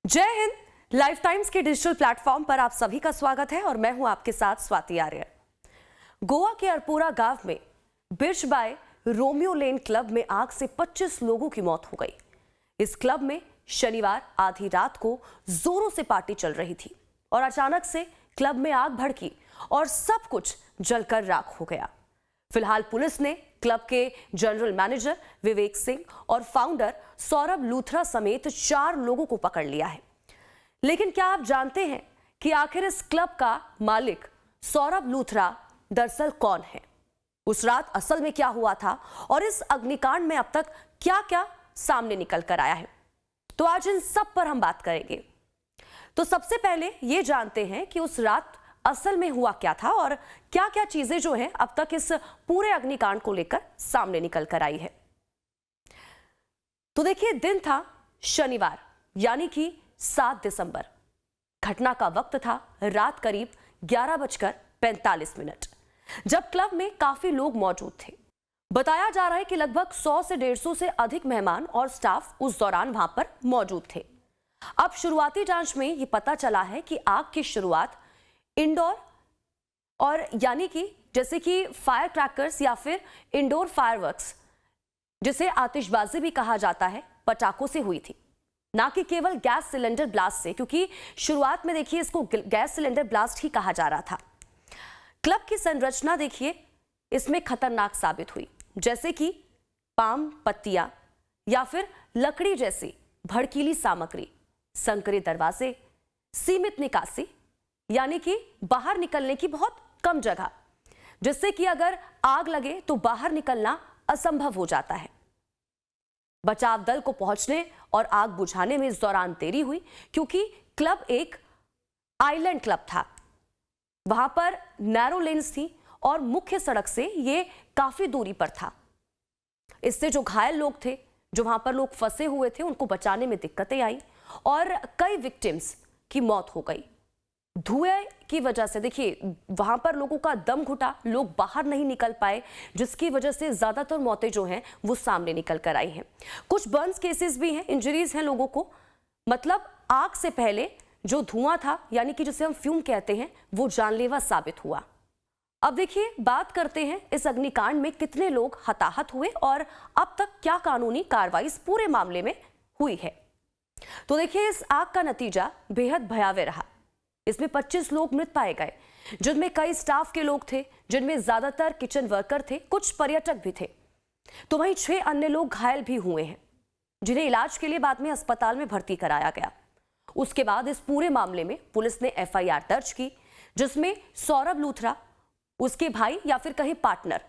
जय Hind. Life times के digital platform पर आप सभी का स्वागत है और मैं हूं आपके साथ स्वाति आर्य। गोवा के अरपोरा गांव में birch by Romeo Lane club में आग से 25 लोगों की मौत हो गई। इस क्लब में शनिवार आधी रात को जोरों से पार्टी चल रही थी और अचानक से क्लब में आग भड़की और सब कुछ जलकर राख हो गया। फिलहाल पुलिस ने क्लब के जनरल मैनेजर विवेक सिंह और फाउंडर सौरभ लूथरा समेत 4 लोगों को पकड़ लिया है। लेकिन क्या आप जानते हैं कि आखिर इस क्लब का मालिक सौरभ लूथरा दरअसल कौन है? उस रात असल में क्या हुआ था और इस अग्निकांड में अब तक क्या क्या सामने निकल कर आया है, तो आज इन सब पर हम बात करेंगे। तो सबसे पहले ये जानते हैं कि उस रात असल में हुआ क्या था और क्या क्या चीजें जो हैं अब तक इस पूरे अग्निकांड को लेकर सामने निकल कर आई है। तो देखिए, दिन था शनिवार यानी कि 7 दिसंबर। घटना का वक्त था रात करीब 11:45 जब क्लब में काफी लोग मौजूद थे। बताया जा रहा है कि लगभग 100 से 150 से अधिक मेहमान और स्टाफ उस दौरान वहां पर मौजूद थे। अब शुरुआती जांच में यह पता चला है कि आग की शुरुआत इंडोर और यानी कि जैसे कि फायर क्रैकर्स या फिर इंडोर फायरवर्क्स, जिसे आतिशबाजी भी कहा जाता है, पटाखों से हुई थी, ना कि केवल गैस सिलेंडर ब्लास्ट से, क्योंकि शुरुआत में देखिए इसको गैस सिलेंडर ब्लास्ट ही कहा जा रहा था। क्लब की संरचना देखिए इसमें खतरनाक साबित हुई, जैसे कि पाम पत्तियां या फिर लकड़ी जैसी भड़कीली सामग्री, संकरे दरवाजे, सीमित निकासी यानी कि बाहर निकलने की बहुत कम जगह, जिससे कि अगर आग लगे तो बाहर निकलना असंभव हो जाता है। बचाव दल को पहुंचने और आग बुझाने में इस दौरान देरी हुई, क्योंकि क्लब एक आइलैंड क्लब था। वहां पर नैरो लेन्स थी और मुख्य सड़क से ये काफी दूरी पर था। इससे जो घायल लोग थे, जो वहां पर लोग फंसे हुए थे, उनको बचाने में दिक्कतें आई और कई विक्टिम्स की मौत हो गई। धुएं की वजह से देखिए वहां पर लोगों का दम घुटा, लोग बाहर नहीं निकल पाए, जिसकी वजह से ज्यादातर मौतें जो हैं वो सामने निकल कर आई हैं। कुछ बर्न्स केसेस भी हैं, इंजरीज हैं लोगों को। मतलब आग से पहले जो धुआं था, यानी कि जिसे हम फ्यूम कहते हैं, वो जानलेवा साबित हुआ। अब देखिए, बात करते हैं इस अग्निकांड में कितने लोग हताहत हुए और अब तक क्या कानूनी कार्रवाई इस पूरे मामले में हुई है। तो देखिए, इस आग का नतीजा बेहद भयावह रहा। इसमें 25 लोग मृत पाए गए, जिनमें कई स्टाफ के लोग थे, जिनमें ज्यादातर किचन वर्कर थे, कुछ पर्यटक भी थे। तो वहीं 6 अन्य लोग घायल भी हुए हैं, जिन्हें इलाज के लिए बाद में अस्पताल में भर्ती कराया गया। उसके बाद इस पूरे मामले में पुलिस ने FIR दर्ज की, जिसमें सौरभ लूथरा, उसके भाई या फिर कहीं पार्टनर,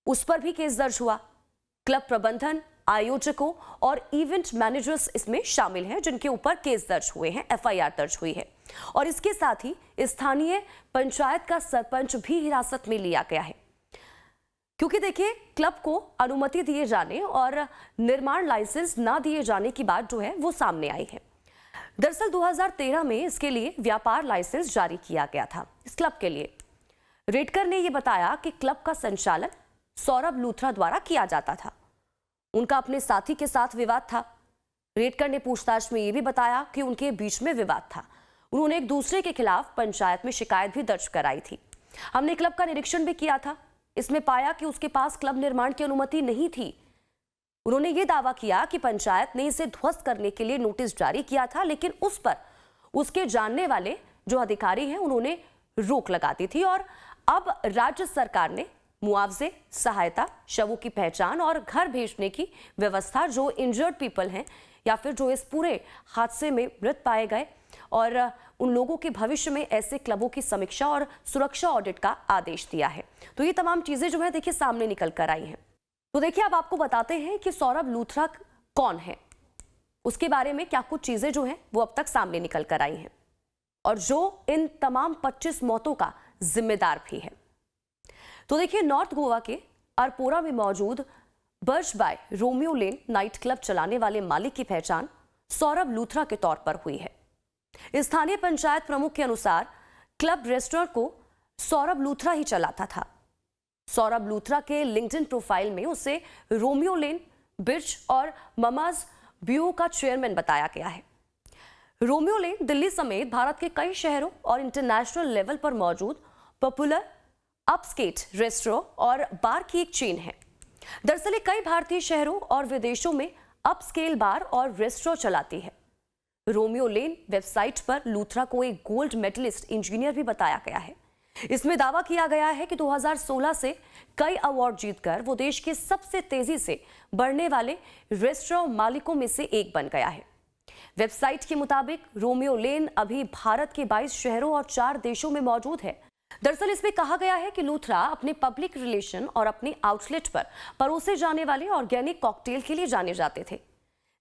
उस पर भी केस दर्ज हुआ। क्लब प्रबंधन, आयोजकों और इवेंट मैनेजर्स इसमें शामिल हैं, जिनके ऊपर केस दर्ज हुए हैं, FIR दर्ज हुई है। और इसके साथ ही स्थानीय पंचायत का सरपंच भी हिरासत में लिया गया है, क्योंकि देखिए क्लब को अनुमति दिए जाने और निर्माण लाइसेंस ना दिए जाने की बात जो है वो सामने आई है। दरअसल 2013 में इसके लिए व्यापार लाइसेंस जारी किया गया था इस क्लब के लिए। रेडकर ने यह बताया कि क्लब का संचालन सौरभ लूथरा द्वारा किया जाता था। उनका अपने साथी के साथ विवाद था। रेडकर ने पूछताछ में यह भी बताया कि उनके बीच में विवाद था। उन्होंने एक दूसरे के खिलाफ पंचायत में शिकायत भी दर्ज कराई थी। हमने क्लब का निरीक्षण भी किया था। इसमें पाया कि उसके पास क्लब निर्माण की अनुमति नहीं थी। उन्होंने ये दावा किया कि पंचायत ने इसे ध्वस्त करने के लिए नोटिस जारी किया था, लेकिन उस पर उसके जानने वाले जो अधिकारी हैं उन्होंने रोक लगा दी थी। और अब राज्य सरकार ने मुआवजे, सहायता, शवों की पहचान और घर भेजने की व्यवस्था, जो इंजर्ड पीपल हैं या फिर जो इस पूरे हादसे में मृत पाए गए, और उन लोगों के भविष्य में ऐसे क्लबों की समीक्षा और सुरक्षा ऑडिट का आदेश दिया है। तो ये तमाम चीजें जो है देखिए सामने निकल कर आई हैं। तो देखिए, अब आपको बताते हैं कि सौरभ लूथरा कौन है, उसके बारे में क्या कुछ चीजें जो हैं वो अब तक सामने निकल कर आई हैं और जो इन तमाम 25 मौतों का जिम्मेदार भी है। तो देखिए, नॉर्थ गोवा के अरपोरा में मौजूद Birch by Romeo Lane night club चलाने वाले मालिक की पहचान सौरभ लूथरा के तौर पर हुई है। स्थानीय पंचायत प्रमुख के अनुसार क्लब रेस्टोरेंट को सौरभ लूथरा ही चलाता था। सौरभ लूथरा के लिंक्डइन प्रोफाइल में उसे रोमियो लेन, बिर्च और ममाज ब्यूरो का चेयरमैन बताया गया है। रोमियो लेन दिल्ली समेत भारत के कई शहरों और इंटरनेशनल लेवल पर मौजूद पॉपुलर अपस्केट रेस्टोरेंट और बार की एक चेन है। दरअसल ये कई भारतीय शहरों और विदेशों में अपस्केल बार और रेस्टोरेंट चलाती है। रोमियो लेन वेबसाइट पर लूथरा को एक गोल्ड मेडलिस्ट इंजीनियर भी बताया गया है। इसमें दावा किया गया है कि 2016 से कई अवार्ड जीतकर वो देश के सबसे तेजी से बढ़ने वाले रेस्टोरेंट मालिकों में से एक बन गया है। वेबसाइट के मुताबिक रोमियो लेन अभी भारत के 22 शहरों और 4 देशों में मौजूद है। दरअसल इसमें कहा गया है कि लूथरा अपने पब्लिक रिलेशन और अपने आउटलेट पर परोसे जाने वाले ऑर्गेनिक कॉकटेल के लिए जाने जाते थे।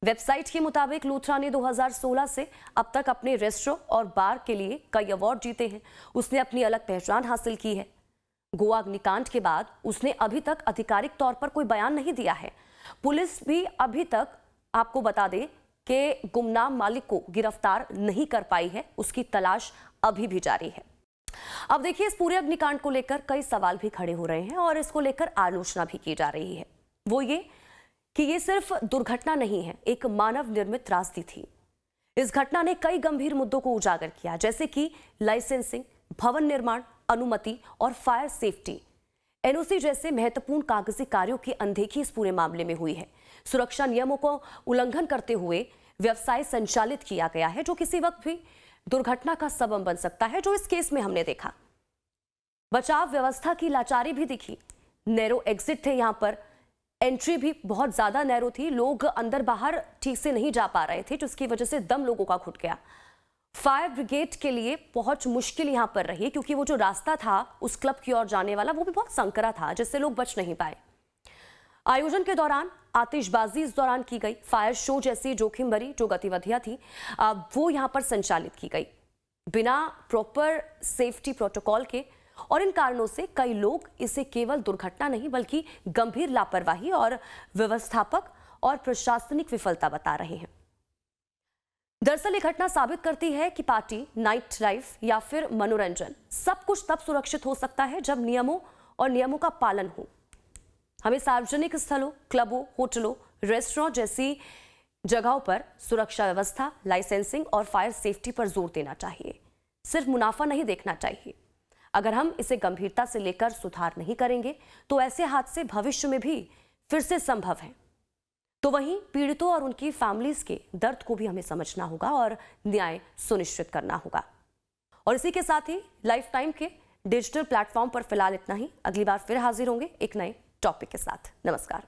वेबसाइट के मुताबिक लूथरा ने 2016 से अब तक अपने रेस्टोरेंट और बार के लिए कई अवार्ड जीते हैं। उसने अपनी अलग पहचान हासिल की है। गोवा अग्निकांड के बाद उसने अभी तक आधिकारिक तौर पर कोई बयान नहीं दिया है। पुलिस भी अभी तक, आपको बता दें, कि गुमनाम मालिक को गिरफ्तार नहीं कर पाई है। उसकी तलाश अभी भी जारी है। अब देखिए, इस पूरे अग्निकांड को लेकर कई सवाल भी खड़े हो रहे हैं और इसको लेकर आलोचना भी की जा रही है। वो ये कि ये सिर्फ दुर्घटना नहीं है, एक मानव निर्मित त्रासदी थी। इस घटना ने कई गंभीर मुद्दों को उजागर किया, जैसे कि लाइसेंसिंग, भवन निर्माण अनुमति और फायर सेफ्टी, एनओसी जैसे महत्वपूर्ण कागजी कार्यों की अनदेखी इस पूरे मामले में हुई है। सुरक्षा नियमों को उल्लंघन करते हुए व्यवसाय संचालित किया गया है, जो किसी वक्त भी दुर्घटना का सबब बन सकता है, जो इस केस में हमने देखा। बचाव व्यवस्था की लाचारी भी दिखी। नैरो एग्जिट थे, यहां पर एंट्री भी बहुत ज्यादा नैरो थी। लोग अंदर बाहर ठीक से नहीं जा पा रहे थे, जिसकी वजह से दम लोगों का घुट गया। फायर ब्रिगेड के लिए पहुंच मुश्किल यहां पर रही, क्योंकि वो जो रास्ता था उस क्लब की ओर जाने वाला, वो भी बहुत संकरा था, जिससे लोग बच नहीं पाए। आयोजन के दौरान आतिशबाजी इस दौरान की गई। फायर शो जैसी जोखिम भरी जो गतिविधियां थी वो यहां पर संचालित की गई बिना प्रॉपर सेफ्टी प्रोटोकॉल के, और इन कारणों से कई लोग इसे केवल दुर्घटना नहीं बल्कि गंभीर लापरवाही और व्यवस्थापक और प्रशासनिक विफलता बता रहे हैं। दरअसल ये घटना साबित करती है कि पार्टी, नाइट लाइफ या फिर मनोरंजन, सब कुछ तब सुरक्षित हो सकता है जब नियमों का पालन हो। हमें सार्वजनिक स्थलों, क्लबों, होटलों, रेस्टोरेंट जैसी जगहों पर सुरक्षा व्यवस्था, लाइसेंसिंग और फायर सेफ्टी पर जोर देना चाहिए। सिर्फ मुनाफा नहीं देखना चाहिए। अगर हम इसे गंभीरता से लेकर सुधार नहीं करेंगे तो ऐसे हादसे भविष्य में भी फिर से संभव हैं। तो वहीं पीड़ितों और उनकी फैमिलीज के दर्द को भी हमें समझना होगा और न्याय सुनिश्चित करना होगा। और इसी के साथ ही लाइफ टाइम के डिजिटल प्लेटफॉर्म पर फिलहाल इतना ही। अगली बार फिर हाजिर होंगे एक नए टॉपिक के साथ। नमस्कार।